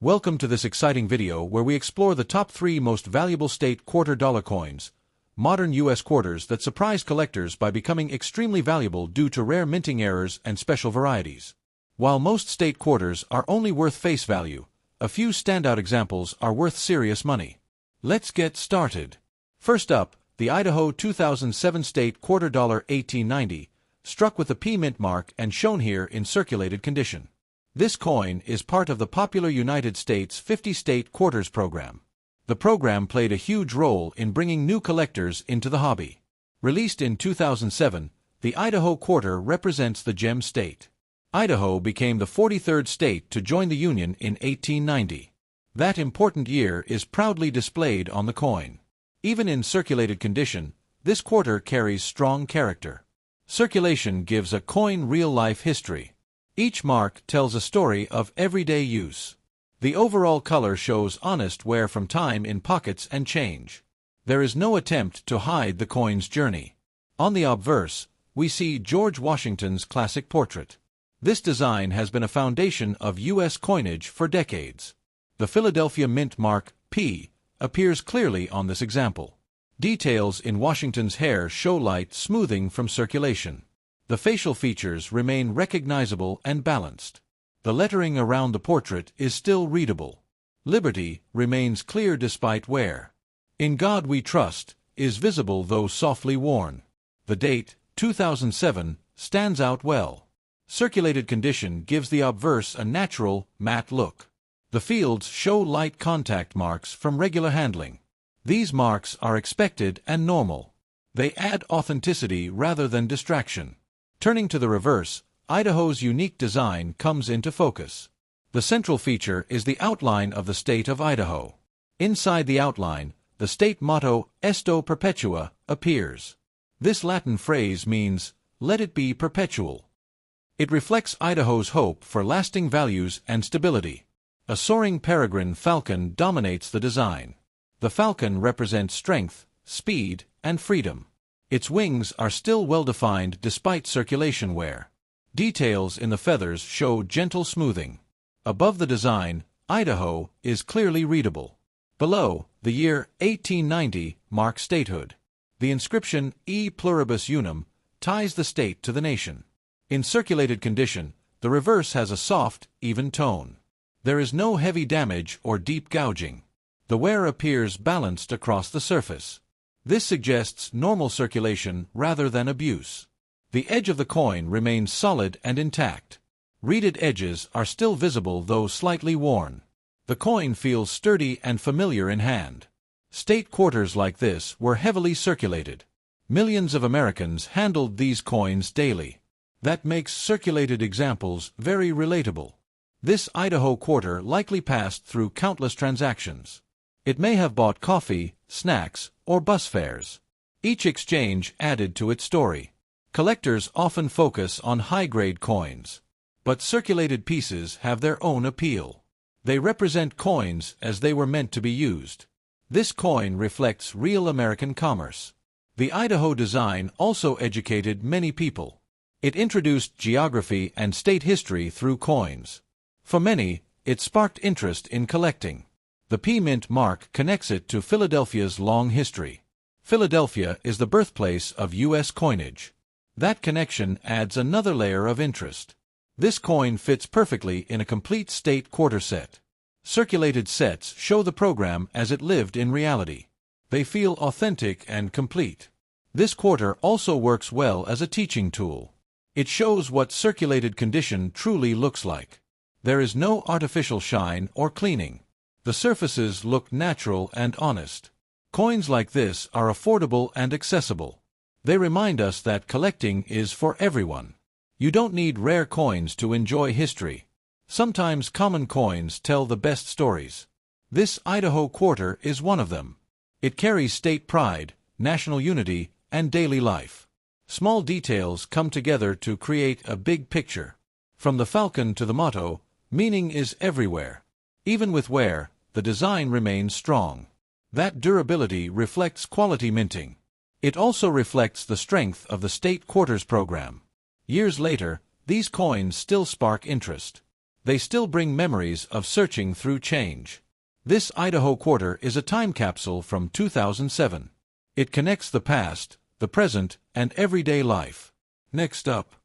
Welcome to this exciting video where we explore the top 3 most valuable state quarter-dollar coins, modern U.S. quarters that surprise collectors by becoming extremely valuable due to rare minting errors and special varieties. While most state quarters are only worth face value, a few standout examples are worth serious money. Let's get started. First up, the Idaho 2007 state quarter-dollar 1890, struck with the P mint mark and shown here in circulated condition. This coin is part of the popular United States 50-state quarters program. The program played a huge role in bringing new collectors into the hobby. Released in 2007, the Idaho quarter represents the gem state. Idaho became the 43rd state to join the Union in 1890. That important year is proudly displayed on the coin. Even in circulated condition, this quarter carries strong character. Circulation gives a coin real-life history. Each mark tells a story of everyday use. The overall color shows honest wear from time in pockets and change. There is no attempt to hide the coin's journey. On the obverse, we see George Washington's classic portrait. This design has been a foundation of U.S. coinage for decades. The Philadelphia Mint mark, P, appears clearly on this example. Details in Washington's hair show light smoothing from circulation. The facial features remain recognizable and balanced. The lettering around the portrait is still readable. Liberty remains clear despite wear. In God We Trust is visible though softly worn. The date, 2007, stands out well. Circulated condition gives the obverse a natural, matte look. The fields show light contact marks from regular handling. These marks are expected and normal. They add authenticity rather than distraction. Turning to the reverse, Idaho's unique design comes into focus. The central feature is the outline of the state of Idaho. Inside the outline, the state motto, Esto Perpetua, appears. This Latin phrase means, "Let it be perpetual." It reflects Idaho's hope for lasting values and stability. A soaring peregrine falcon dominates the design. The falcon represents strength, speed, and freedom. Its wings are still well-defined despite circulation wear. Details in the feathers show gentle smoothing. Above the design, Idaho is clearly readable. Below, the year 1890 marks statehood. The inscription E pluribus unum ties the state to the nation. In circulated condition, the reverse has a soft, even tone. There is no heavy damage or deep gouging. The wear appears balanced across the surface. This suggests normal circulation rather than abuse. The edge of the coin remains solid and intact. Reeded edges are still visible though slightly worn. The coin feels sturdy and familiar in hand. State quarters like this were heavily circulated. Millions of Americans handled these coins daily. That makes circulated examples very relatable. This Idaho quarter likely passed through countless transactions. It may have bought coffee, snacks, or bus fares. Each exchange added to its story. Collectors often focus on high-grade coins. But circulated pieces have their own appeal. They represent coins as they were meant to be used. This coin reflects real American commerce. The Idaho design also educated many people. It introduced geography and state history through coins. For many, it sparked interest in collecting. The P mint mark connects it to Philadelphia's long history. Philadelphia is the birthplace of U.S. coinage. That connection adds another layer of interest. This coin fits perfectly in a complete state quarter set. Circulated sets show the program as it lived in reality. They feel authentic and complete. This quarter also works well as a teaching tool. It shows what circulated condition truly looks like. There is no artificial shine or cleaning. The surfaces look natural and honest. Coins like this are affordable and accessible. They remind us that collecting is for everyone. You don't need rare coins to enjoy history. Sometimes common coins tell the best stories. This Idaho quarter is one of them. It carries state pride, national unity, and daily life. Small details come together to create a big picture. From the falcon to the motto, meaning is everywhere. Even with wear, the design remains strong. That durability reflects quality minting. It also reflects the strength of the state quarters program. Years later, these coins still spark interest. They still bring memories of searching through change. This Idaho quarter is a time capsule from 2007. It connects the past, the present, and everyday life. Next up,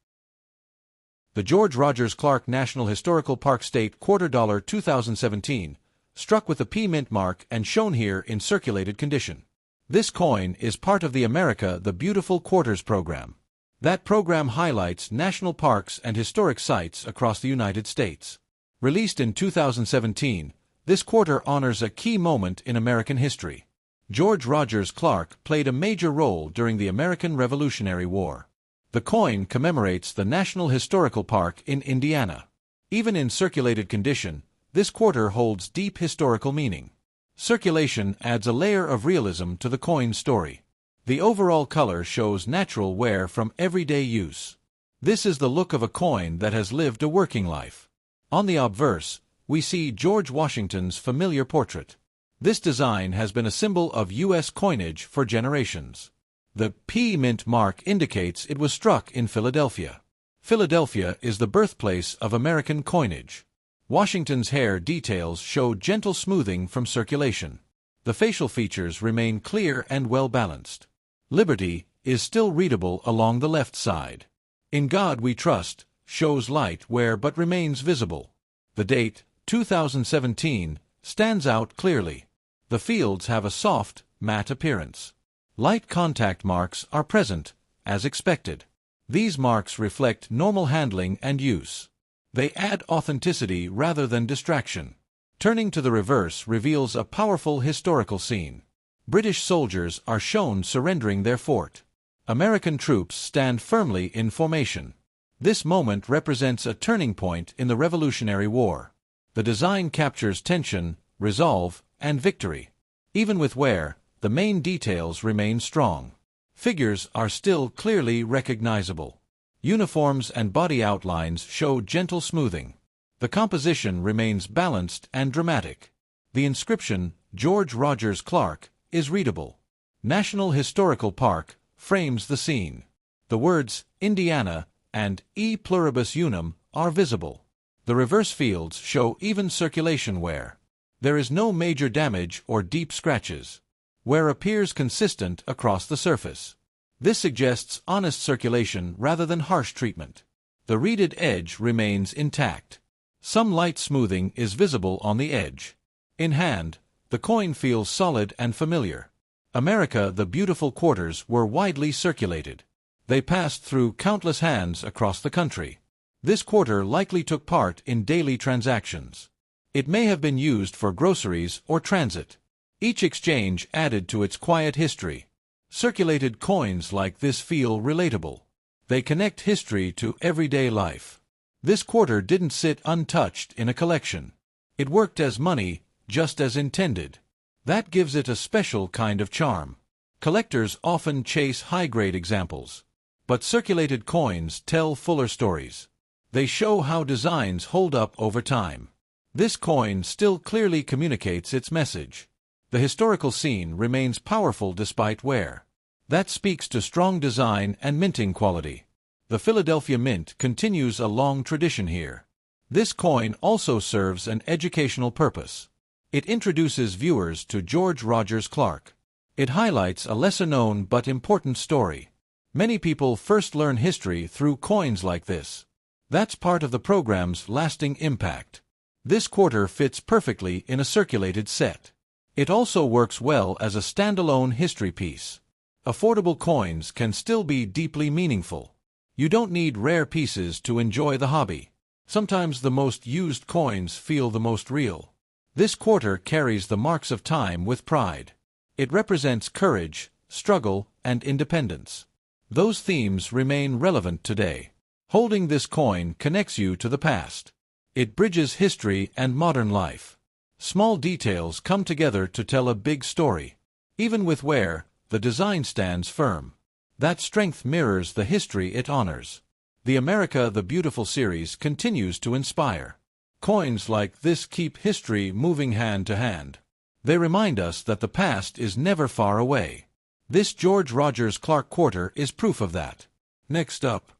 the George Rogers Clark National Historical Park State Quarter Dollar 2017, struck with a P mint mark and shown here in circulated condition. This coin is part of the America the Beautiful Quarters program. That program highlights national parks and historic sites across the United States. Released in 2017, this quarter honors a key moment in American history. George Rogers Clark played a major role during the American Revolutionary War. The coin commemorates the National Historical Park in Indiana. Even in circulated condition, this quarter holds deep historical meaning. Circulation adds a layer of realism to the coin's story. The overall color shows natural wear from everyday use. This is the look of a coin that has lived a working life. On the obverse, we see George Washington's familiar portrait. This design has been a symbol of U.S. coinage for generations. The P mint mark indicates it was struck in Philadelphia. Philadelphia is the birthplace of American coinage. Washington's hair details show gentle smoothing from circulation. The facial features remain clear and well-balanced. Liberty is still readable along the left side. In God We Trust shows light where but remains visible. The date, 2017, stands out clearly. The fields have a soft, matte appearance. Light contact marks are present, as expected. These marks reflect normal handling and use. They add authenticity rather than distraction. Turning to the reverse reveals a powerful historical scene. British soldiers are shown surrendering their fort. American troops stand firmly in formation. This moment represents a turning point in the Revolutionary War. The design captures tension, resolve, and victory. Even with wear, the main details remain strong. Figures are still clearly recognizable. Uniforms and body outlines show gentle smoothing. The composition remains balanced and dramatic. The inscription, George Rogers Clark, is readable. National Historical Park frames the scene. The words, Indiana, and E pluribus unum are visible. The reverse fields show even circulation wear. There is no major damage or deep scratches. Wear appears consistent across the surface. This suggests honest circulation rather than harsh treatment. The reeded edge remains intact. Some light smoothing is visible on the edge. In hand, the coin feels solid and familiar. America the Beautiful quarters were widely circulated. They passed through countless hands across the country. This quarter likely took part in daily transactions. It may have been used for groceries or transit. Each exchange added to its quiet history. Circulated coins like this feel relatable. They connect history to everyday life. This quarter didn't sit untouched in a collection. It worked as money, just as intended. That gives it a special kind of charm. Collectors often chase high-grade examples. But circulated coins tell fuller stories. They show how designs hold up over time. This coin still clearly communicates its message. The historical scene remains powerful despite wear. That speaks to strong design and minting quality. The Philadelphia Mint continues a long tradition here. This coin also serves an educational purpose. It introduces viewers to George Rogers Clark. It highlights a lesser-known but important story. Many people first learn history through coins like this. That's part of the program's lasting impact. This quarter fits perfectly in a circulated set. It also works well as a standalone history piece. Affordable coins can still be deeply meaningful. You don't need rare pieces to enjoy the hobby. Sometimes the most used coins feel the most real. This quarter carries the marks of time with pride. It represents courage, struggle, and independence. Those themes remain relevant today. Holding this coin connects you to the past. It bridges history and modern life. Small details come together to tell a big story. Even with wear, the design stands firm. That strength mirrors the history it honors. The America the Beautiful series continues to inspire. Coins like this keep history moving hand to hand. They remind us that the past is never far away. This George Rogers Clark quarter is proof of that. Next up,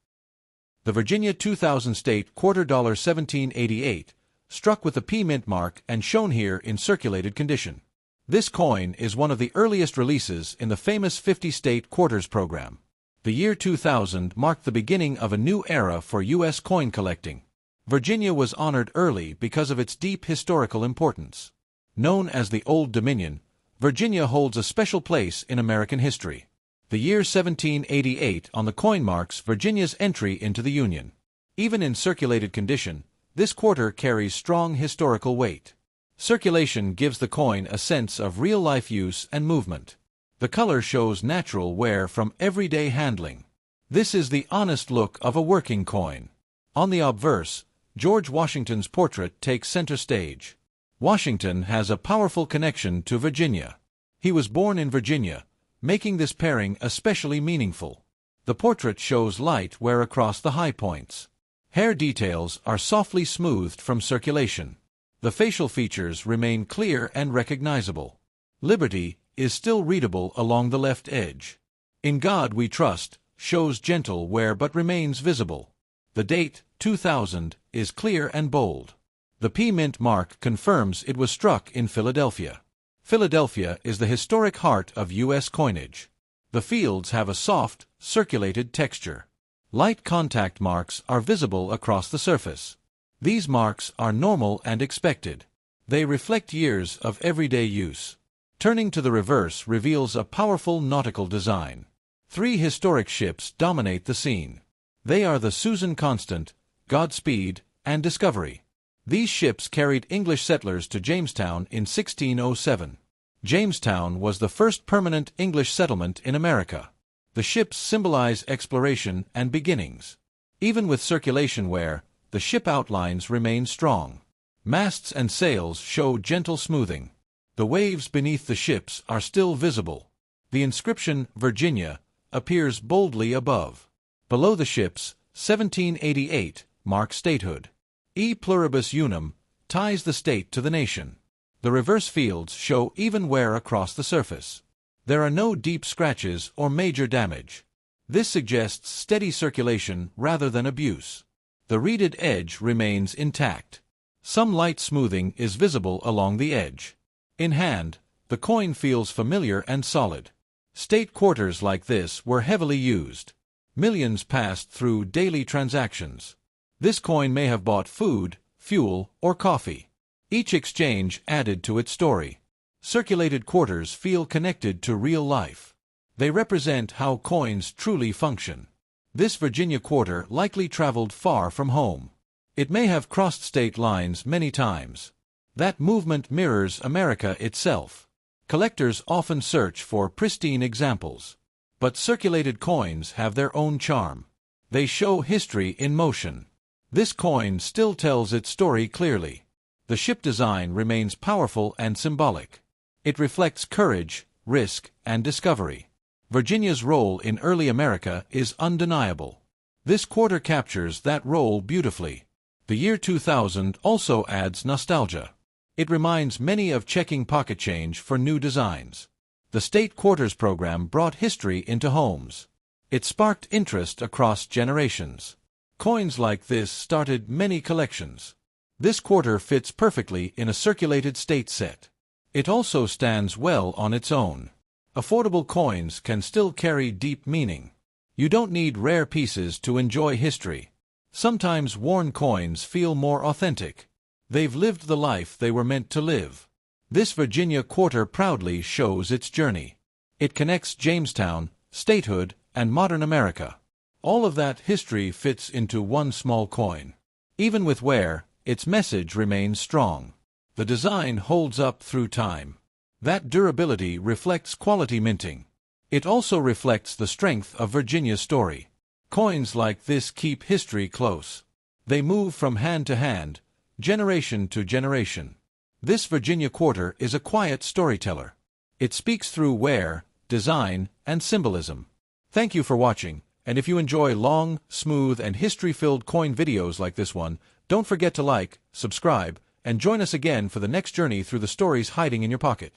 the Virginia 2000 State Quarter $1788, struck with the P mint mark and shown here in circulated condition. This coin is one of the earliest releases in the famous 50-state quarters program. The year 2000 marked the beginning of a new era for U.S. coin collecting. Virginia was honored early because of its deep historical importance. Known as the Old Dominion, Virginia holds a special place in American history. The year 1788 on the coin marks Virginia's entry into the Union. Even in circulated condition, this quarter carries strong historical weight. Circulation gives the coin a sense of real-life use and movement. The color shows natural wear from everyday handling. This is the honest look of a working coin. On the obverse, George Washington's portrait takes center stage. Washington has a powerful connection to Virginia. He was born in Virginia, making this pairing especially meaningful. The portrait shows light wear across the high points. Hair details are softly smoothed from circulation. The facial features remain clear and recognizable. Liberty is still readable along the left edge. In God We Trust shows gentle wear but remains visible. The date, 2000, is clear and bold. The P mint mark confirms it was struck in Philadelphia. Philadelphia is the historic heart of U.S. coinage. The fields have a soft, circulated texture. Light contact marks are visible across the surface. These marks are normal and expected. They reflect years of everyday use. Turning to the reverse reveals a powerful nautical design. 3 historic ships dominate the scene. They are the Susan Constant, Godspeed, and Discovery. These ships carried English settlers to Jamestown in 1607. Jamestown was the first permanent English settlement in America. The ships symbolize exploration and beginnings. Even with circulation wear, the ship outlines remain strong. Masts and sails show gentle smoothing. The waves beneath the ships are still visible. The inscription, Virginia, appears boldly above. Below the ships, 1788, marks statehood. E pluribus unum ties the state to the nation. The reverse fields show even wear across the surface. There are no deep scratches or major damage. This suggests steady circulation rather than abuse. The reeded edge remains intact. Some light smoothing is visible along the edge. In hand, the coin feels familiar and solid. State quarters like this were heavily used. Millions passed through daily transactions. This coin may have bought food, fuel, or coffee. Each exchange added to its story. Circulated quarters feel connected to real life. They represent how coins truly function. This Virginia quarter likely traveled far from home. It may have crossed state lines many times. That movement mirrors America itself. Collectors often search for pristine examples. But circulated coins have their own charm. They show history in motion. This coin still tells its story clearly. The ship design remains powerful and symbolic. It reflects courage, risk, and discovery. Virginia's role in early America is undeniable. This quarter captures that role beautifully. The year 2000 also adds nostalgia. It reminds many of checking pocket change for new designs. The state quarters program brought history into homes. It sparked interest across generations. Coins like this started many collections. This quarter fits perfectly in a circulated state set. It also stands well on its own. Affordable coins can still carry deep meaning. You don't need rare pieces to enjoy history. Sometimes worn coins feel more authentic. They've lived the life they were meant to live. This Virginia quarter proudly shows its journey. It connects Jamestown, statehood, and modern America. All of that history fits into one small coin. Even with wear, its message remains strong. The design holds up through time. That durability reflects quality minting. It also reflects the strength of Virginia's story. Coins like this keep history close. They move from hand to hand, generation to generation. This Virginia quarter is a quiet storyteller. It speaks through wear, design, and symbolism. Thank you for watching, and if you enjoy long, smooth, and history-filled coin videos like this one, don't forget to like, subscribe, and join us again for the next journey through the stories hiding in your pocket.